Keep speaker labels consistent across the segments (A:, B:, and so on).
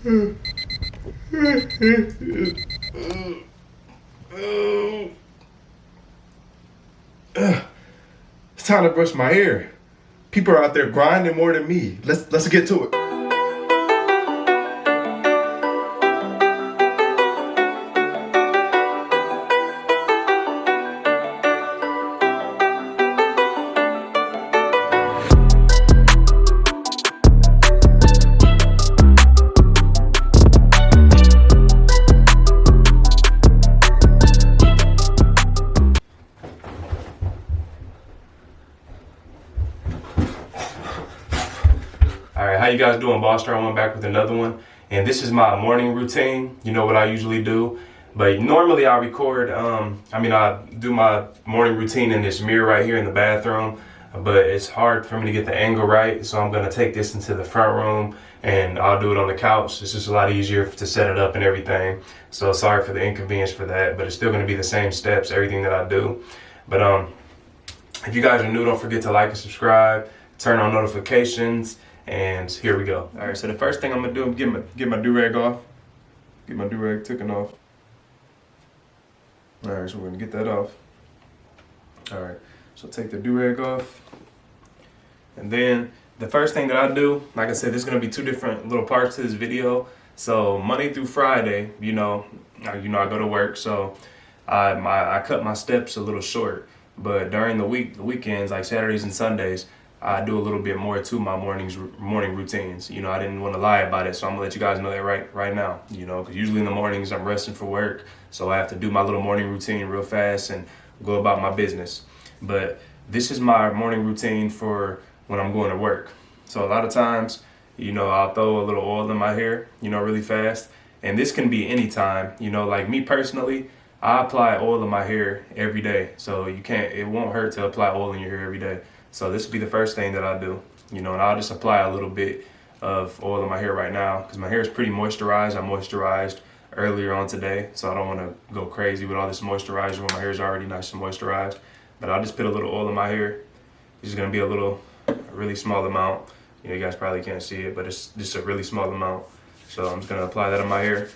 A: It's time to brush my hair. People are out there grinding more than me. Let's get to it. Alright, how you guys doing? Boss Star One back with another one. And this is my morning routine. You know what I usually do. But normally I record, I do my morning routine in this mirror right here in the bathroom. But it's hard for me to get the angle right. So I'm going to take this into the front room and I'll do it on the couch. It's just a lot easier to set it up and everything. So sorry for the inconvenience for that. But it's still going to be the same steps, everything that I do. But if you guys are new, don't forget to like and subscribe. Turn on notifications. And here we go. All right, so the first thing I'm gonna do is get my do-rag off. Get my do-rag taken off. All right, so we're gonna get that off. All right, so take the do-rag off. And then the first thing that I do, like I said, there's gonna be two different little parts to this video. So Monday through Friday, I go to work, so I cut my steps a little short. But during the weekends, like Saturdays and Sundays, I do a little bit more to my morning routines. I didn't want to lie about it, so I'm gonna let you guys know that right now. Because usually in the mornings I'm resting for work, so I have to do my little morning routine real fast and go about my business. But this is my morning routine for when I'm going to work. So a lot of times, I'll throw a little oil in my hair, really fast. And this can be any time. Like me personally, I apply oil in my hair every day, so it won't hurt to apply oil in your hair every day. So this will be the first thing that I do, and I'll just apply a little bit of oil in my hair right now because my hair is pretty moisturized. I moisturized earlier on today, so I don't want to go crazy with all this moisturizer when my hair is already nice and moisturized. But I'll just put a little oil in my hair. It's going to be a really small amount. You guys probably can't see it, but it's just a really small amount. So I'm just going to apply that on my hair.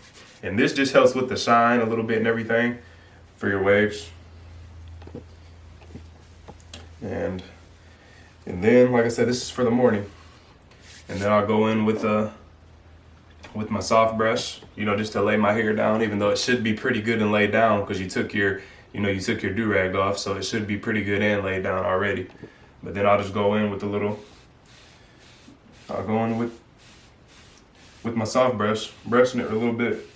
A: And this just helps with the shine a little bit and everything for your waves. And then, like I said, this is for the morning. And then I'll go in with my soft brush, just to lay my hair down, even though it should be pretty good and laid down because you took your do-rag off, so it should be pretty good and laid down already. But then I'll just go in with with my soft brush, brushing it a little bit.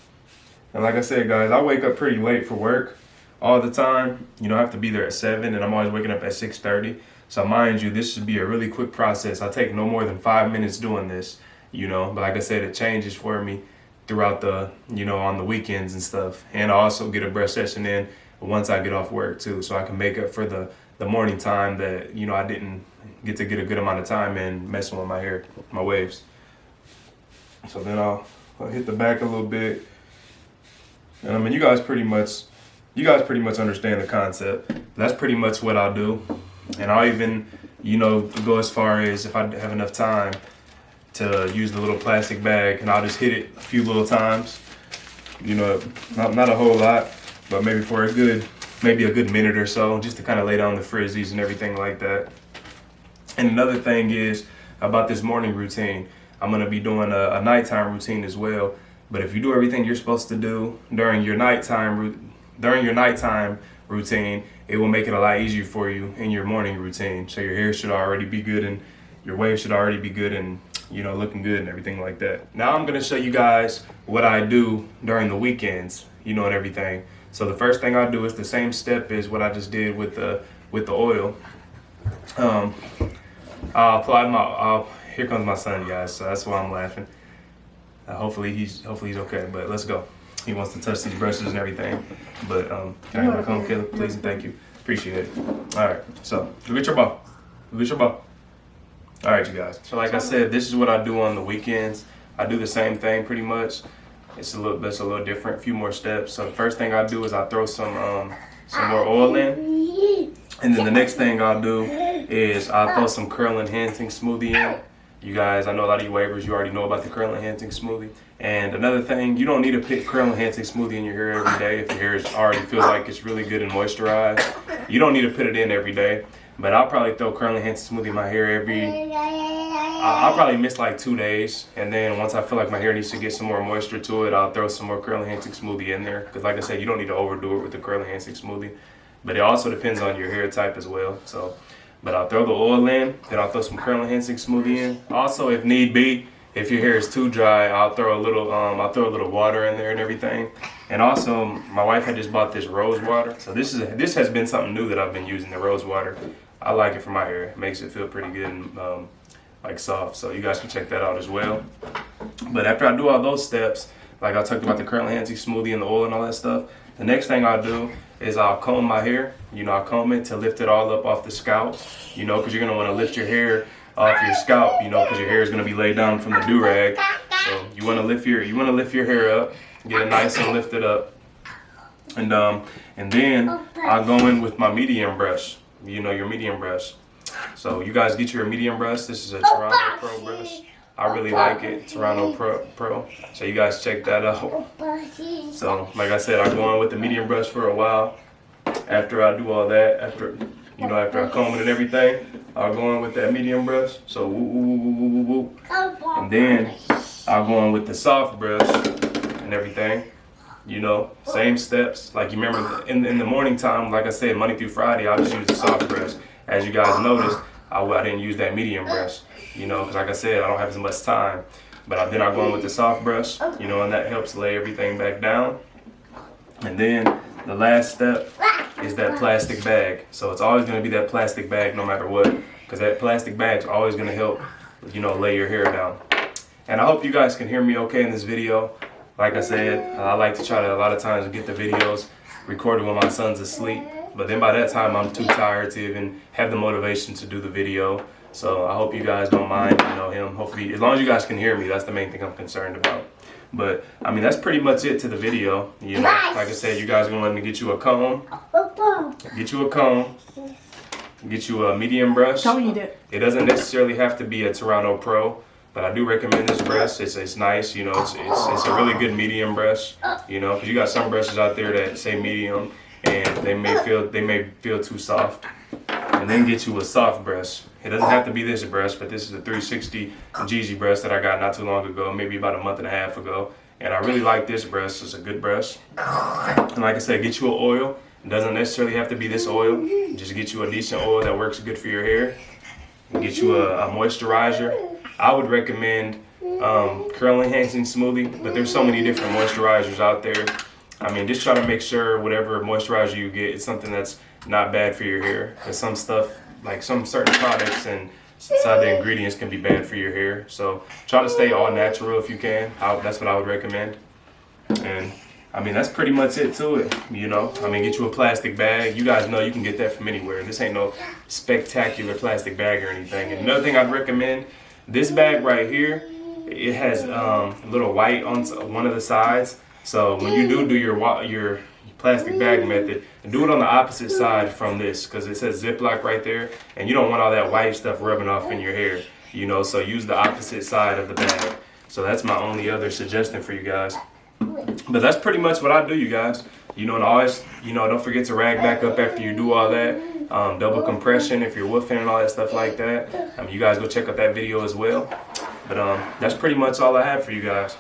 A: And like I said, guys, I wake up pretty late for work all the time. I have to be there at 7, and I'm always waking up at 6:30. So mind you, this should be a really quick process. I take no more than 5 minutes doing this, but like I said, it changes for me throughout the, on the weekends and stuff. And I also get a brush session in once I get off work too, so I can make up for the morning time that, I didn't get to get a good amount of time in messing with my hair, my waves. So then I'll hit the back a little bit. And you guys pretty much understand the concept. That's pretty much what I'll do. And I'll even, go as far as if I have enough time to use the little plastic bag, and I'll just hit it a few little times. Not a whole lot, but maybe for a good minute or so, just to kind of lay down the frizzies and everything like that. And another thing is about this morning routine, I'm gonna be doing a nighttime routine as well. But if you do everything you're supposed to do during your nighttime routine, it will make it a lot easier for you in your morning routine. So your hair should already be good and your waves should already be good and looking good and everything like that. Now I'm gonna show you guys what I do during the weekends, and everything. So the first thing I do is the same step as what I just did with the oil. I'll apply here comes my son, guys, so that's why I'm laughing. Hopefully he's okay, but let's go. He wants to touch these brushes and everything. But can I have my comb, Caleb, please, and thank you. Appreciate it. All right, so go get your ball. All right, you guys. So like I said, this is what I do on the weekends. I do the same thing pretty much. It's a little different, a few more steps. So the first thing I do is I throw some more oil in. And then the next thing I'll do is I'll throw some curl enhancing smoothie in. You guys, I know a lot of you wavers, you already know about the curl enhancing smoothie. And another thing, you don't need to put curl enhancing smoothie in your hair every day if your hair already feels like it's really good and moisturized. You don't need to put it in every day. But I'll probably throw curl enhancing smoothie in my hair I'll probably miss like 2 days. And then once I feel like my hair needs to get some more moisture to it, I'll throw some more curl enhancing smoothie in there. Because like I said, you don't need to overdo it with the curl enhancing smoothie. But it also depends on your hair type as well. But I'll throw the oil in, then I'll throw some curl enhancing smoothie in. Also, if need be, if your hair is too dry, I'll throw a little water in there and everything. And also, my wife had just bought this rose water. So this has been something new that I've been using, the rose water. I like it for my hair. It makes it feel pretty good and like soft. So you guys can check that out as well. But after I do all those steps, like I talked about the curl enhancing smoothie and the oil and all that stuff, the next thing I'll do is I'll comb my hair. I'll comb it to lift it all up off the scalp, because you're gonna want to lift your hair off your scalp, because your hair is gonna be laid down from the do-rag. So you want to lift your hair up, get it nice and lifted up, and then I'll go in with my medium brush. Your medium brush. So you guys get your medium brush. This is a Toronto Pro brush. I really like it, Toronto Pro. So you guys check that out. So like I said, I go on with the medium brush for a while. After I do all that, after I comb it and everything, I'll go on with that medium brush. So woo, woo, woo, woo, woo, woo. And then I'll go on with the soft brush and everything. Same steps. Like you remember in the morning time, like I said, Monday through Friday, I'll just use the soft brush. As you guys noticed, I didn't use that medium brush, because like I said, I don't have as much time. But then I go in with the soft brush, and that helps lay everything back down. And then the last step is that plastic bag. So it's always going to be that plastic bag no matter what, because that plastic bag is always going to help, lay your hair down. And I hope you guys can hear me okay in this video. Like I said, I like to try to a lot of times get the videos recorded when my son's asleep. But then by that time, I'm too tired to even have the motivation to do the video. So I hope you guys don't mind, him. Hopefully, as long as you guys can hear me, that's the main thing I'm concerned about. But, that's pretty much it to the video. Like I said, you guys are going to get you a comb. Get you a medium brush.
B: Don't eat it.
A: It doesn't necessarily have to be a Toronto Pro, but I do recommend this brush. It's nice, it's a really good medium brush, because you got some brushes out there that say medium, and they may feel too soft. And then get you a soft brush. It doesn't have to be this brush, but this is a 360 Jeezy brush that I got not too long ago, maybe about a month and a half ago. And I really like this brush. It's a good brush. And like I said, get you an oil. It doesn't necessarily have to be this oil. Just get you a decent oil that works good for your hair. Get you a moisturizer. I would recommend curl enhancing smoothie, but there's so many different moisturizers out there. Just try to make sure whatever moisturizer you get, it's something that's not bad for your hair. Because some stuff, like some certain products and some of the ingredients can be bad for your hair. So try to stay all natural if you can. That's what I would recommend. And that's pretty much it to it, get you a plastic bag. You guys know you can get that from anywhere. This ain't no spectacular plastic bag or anything. And another thing I'd recommend, this bag right here, it has a little white on one of the sides. So when you do your plastic bag method, do it on the opposite side from this, because it says Ziploc right there, and you don't want all that white stuff rubbing off in your hair, so use the opposite side of the bag. So that's my only other suggestion for you guys. But that's pretty much what I do, you guys. And always, don't forget to rag back up after you do all that. Double compression if you're woofing and all that stuff like that. You guys go check out that video as well. But that's pretty much all I have for you guys.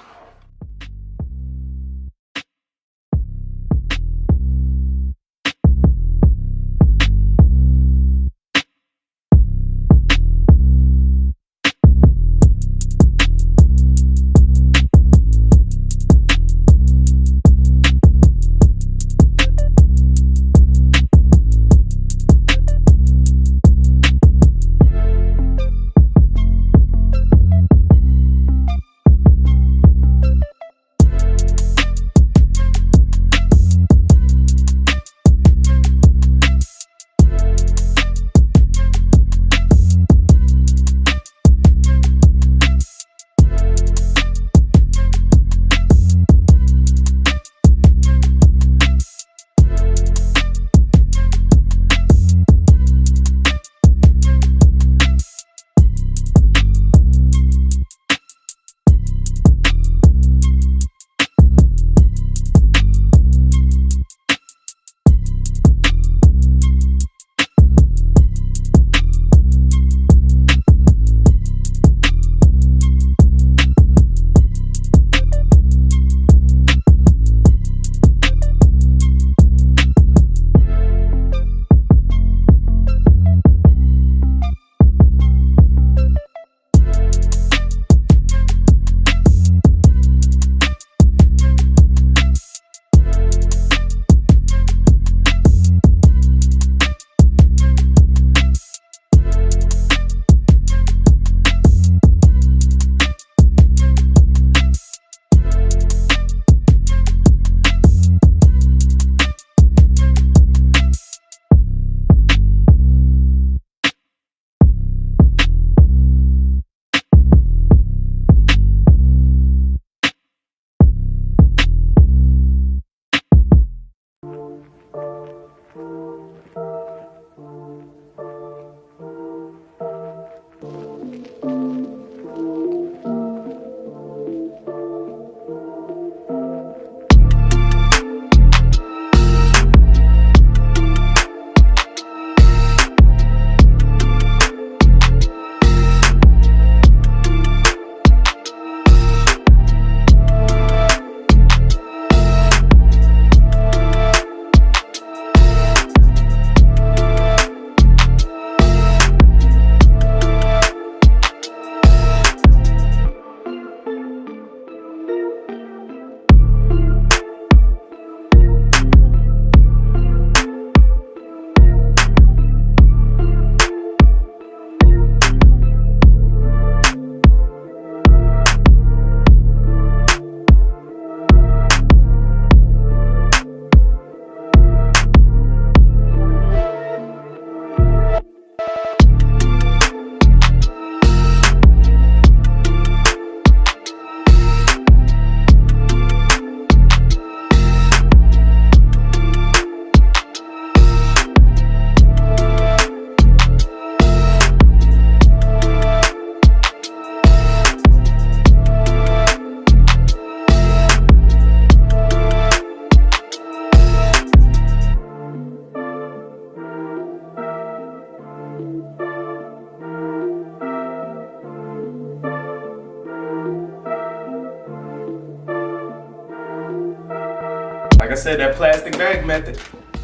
A: I said, that plastic bag method,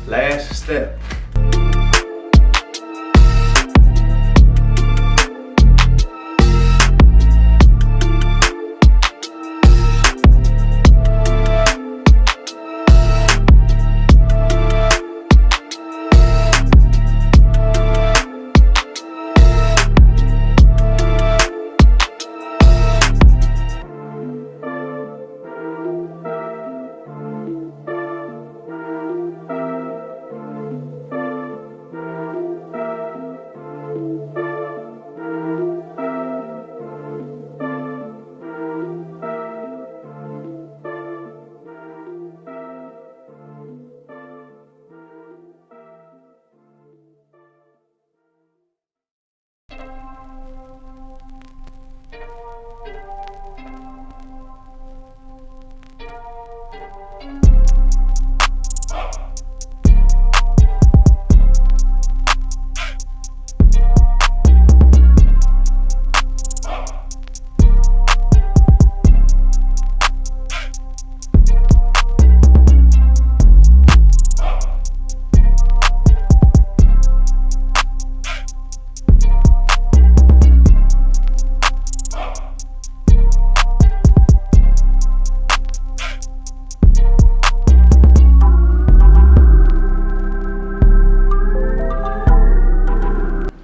A: last step.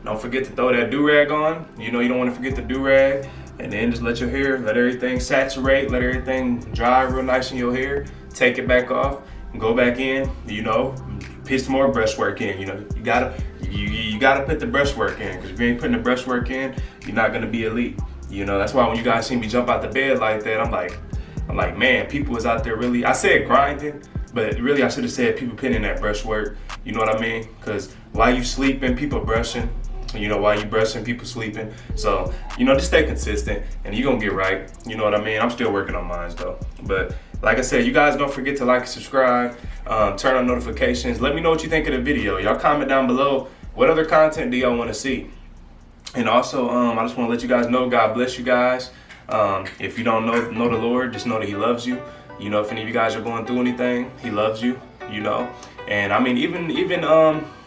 A: Don't forget to throw that do-rag on. You know you don't want to forget the do-rag. And then just let your hair, let everything saturate, let everything dry real nice in your hair. Take it back off, and go back in, you know, put some more brushwork in. You know, you gotta put the brushwork in, because if you ain't putting the brushwork in, you're not gonna be elite. You know, that's why when you guys see me jump out the bed like that, I'm like, man, people is out there really, I said grinding, but really I should have said people putting in that brushwork. You know what I mean? Because while you sleeping, people brushing. You know, while you brushing, people sleeping. So, you know, just stay consistent and you're gonna get right. You know what I mean? I'm still working on mine though. But like I said, you guys don't forget to like and subscribe, turn on notifications. Let me know what you think of the video. Y'all comment down below, what other content do y'all wanna see? And also, I just wanna let you guys know, God bless you guys. If you don't know the Lord, just know that He loves you. You know, if any of you guys are going through anything, He loves you, you know. And I mean, even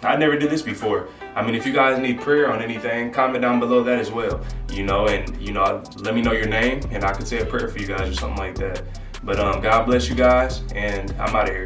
A: I never did this before. I mean, if you guys need prayer on anything, comment down below that as well. You know, and you know, let me know your name and I could say a prayer for you guys or something like that. But God bless you guys, and I'm out of here.